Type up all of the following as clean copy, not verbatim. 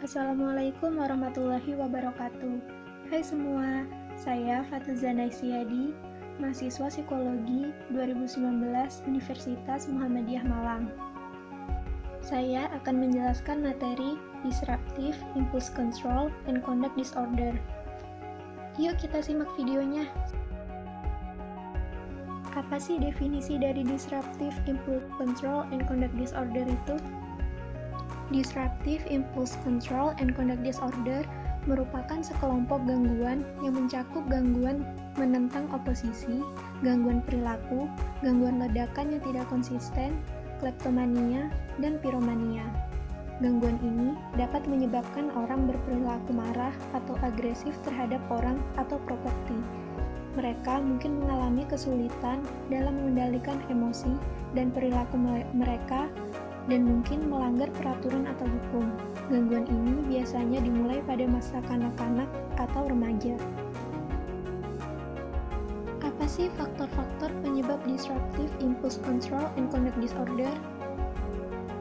Assalamualaikum warahmatullahi wabarakatuh. Hai semua, saya Fatuzza Naisiyadi, mahasiswa Psikologi 2019 Universitas Muhammadiyah Malang. Saya akan menjelaskan materi Disruptive Impulse Control and Conduct Disorder. Yuk kita simak videonya. Apa sih definisi dari Disruptive Impulse Control and Conduct Disorder itu? Disruptive Impulse Control and Conduct Disorder merupakan sekelompok gangguan yang mencakup gangguan menentang oposisi, gangguan perilaku, gangguan ledakan yang tidak konsisten, kleptomania, dan piromania. Gangguan ini dapat menyebabkan orang berperilaku marah atau agresif terhadap orang atau properti. Mereka mungkin mengalami kesulitan dalam mengendalikan emosi dan perilaku mereka dan mungkin melanggar peraturan atau hukum. Gangguan ini biasanya dimulai pada masa kanak-kanak atau remaja. Apa sih faktor-faktor penyebab Disruptive Impulse Control and Conduct Disorder?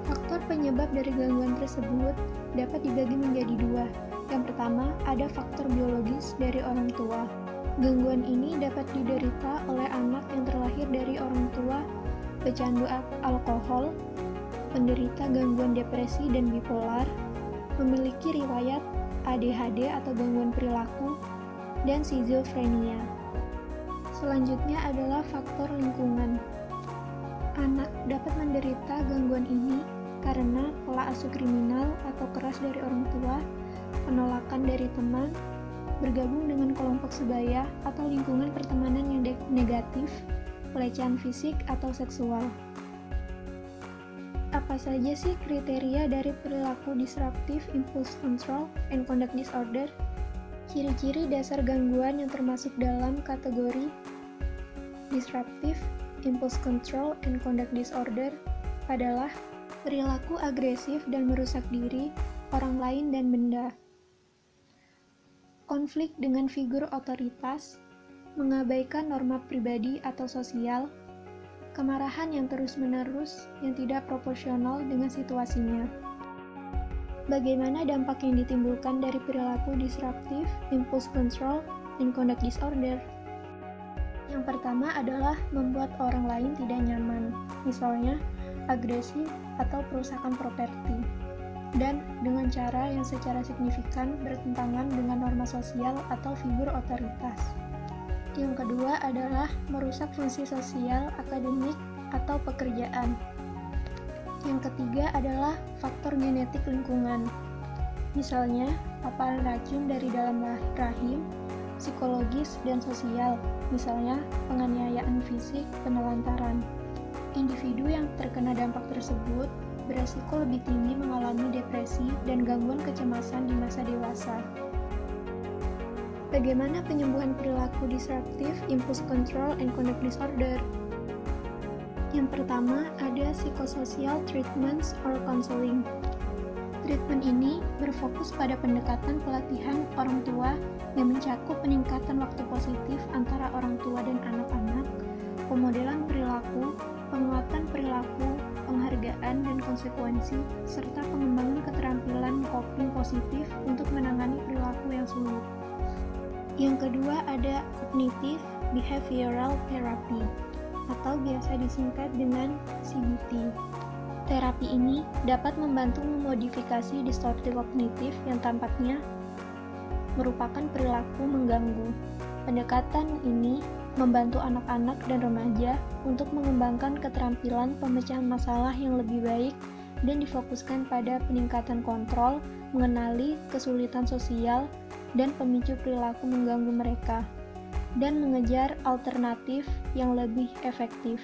Faktor penyebab dari gangguan tersebut dapat dibagi menjadi dua. Yang pertama, ada faktor biologis dari orang tua. Gangguan ini dapat diderita oleh anak yang terlahir dari orang tua pecandu alkohol, penderita gangguan depresi dan bipolar, memiliki riwayat ADHD atau gangguan perilaku, dan skizofrenia. Selanjutnya adalah faktor lingkungan. Anak dapat menderita gangguan ini karena pola asuh kriminal atau keras dari orang tua, penolakan dari teman, bergabung dengan kelompok sebaya atau lingkungan pertemanan yang negatif, pelecehan fisik atau seksual. Apa saja sih kriteria dari perilaku Disruptive Impulse Control and Conduct Disorder? Ciri-ciri dasar gangguan yang termasuk dalam kategori Disruptive Impulse Control and Conduct Disorder adalah perilaku agresif dan merusak diri, orang lain, dan benda. Konflik dengan figur otoritas, mengabaikan norma pribadi atau sosial, kemarahan yang terus-menerus yang tidak proporsional dengan situasinya. Bagaimana dampak yang ditimbulkan dari perilaku Disruptive Impulse Control and Conduct Disorder? Yang pertama adalah membuat orang lain tidak nyaman, misalnya agresif atau perusakan properti, dan dengan cara yang secara signifikan bertentangan dengan norma sosial atau figur otoritas. Yang kedua adalah merusak fungsi sosial, akademik, atau pekerjaan. Yang ketiga adalah faktor genetik lingkungan. Misalnya, paparan racun dari dalam rahim, psikologis dan sosial, misalnya penganiayaan fisik, penelantaran. Individu yang terkena dampak tersebut beresiko lebih tinggi mengalami depresi dan gangguan kecemasan di masa dewasa. Bagaimana penyembuhan perilaku Disruptive Impulse Control and Conduct Disorder? Yang pertama, ada psychosocial treatments or counseling. Treatment ini berfokus pada pendekatan pelatihan orang tua yang mencakup peningkatan waktu positif antara orang tua dan anak-anak, pemodelan perilaku, penguatan perilaku, penghargaan dan konsekuensi, serta pengembangan keterampilan coping positif untuk menangani perilaku yang sulit. Yang kedua ada Cognitive Behavioral Therapy atau biasa disingkat dengan CBT. Terapi ini dapat membantu memodifikasi distorsi kognitif yang tampaknya merupakan perilaku mengganggu. Pendekatan ini membantu anak-anak dan remaja untuk mengembangkan keterampilan pemecahan masalah yang lebih baik dan difokuskan pada peningkatan kontrol, mengenali kesulitan sosial, dan pemicu perilaku mengganggu mereka, dan mengejar alternatif yang lebih efektif.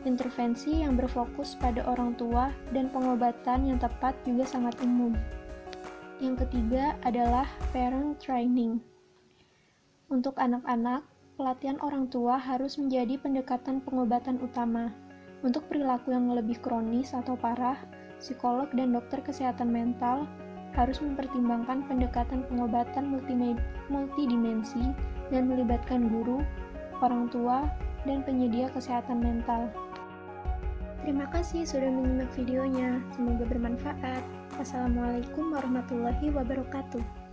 Intervensi yang berfokus pada orang tua dan pengobatan yang tepat juga sangat umum. Yang ketiga adalah parent training. Untuk anak-anak, pelatihan orang tua harus menjadi pendekatan pengobatan utama. Untuk perilaku yang lebih kronis atau parah, psikolog dan dokter kesehatan mental harus mempertimbangkan pendekatan pengobatan multidimensi dan melibatkan guru, orang tua, dan penyedia kesehatan mental. Terima kasih sudah menyimak videonya, semoga bermanfaat. Wassalamualaikum warahmatullahi wabarakatuh.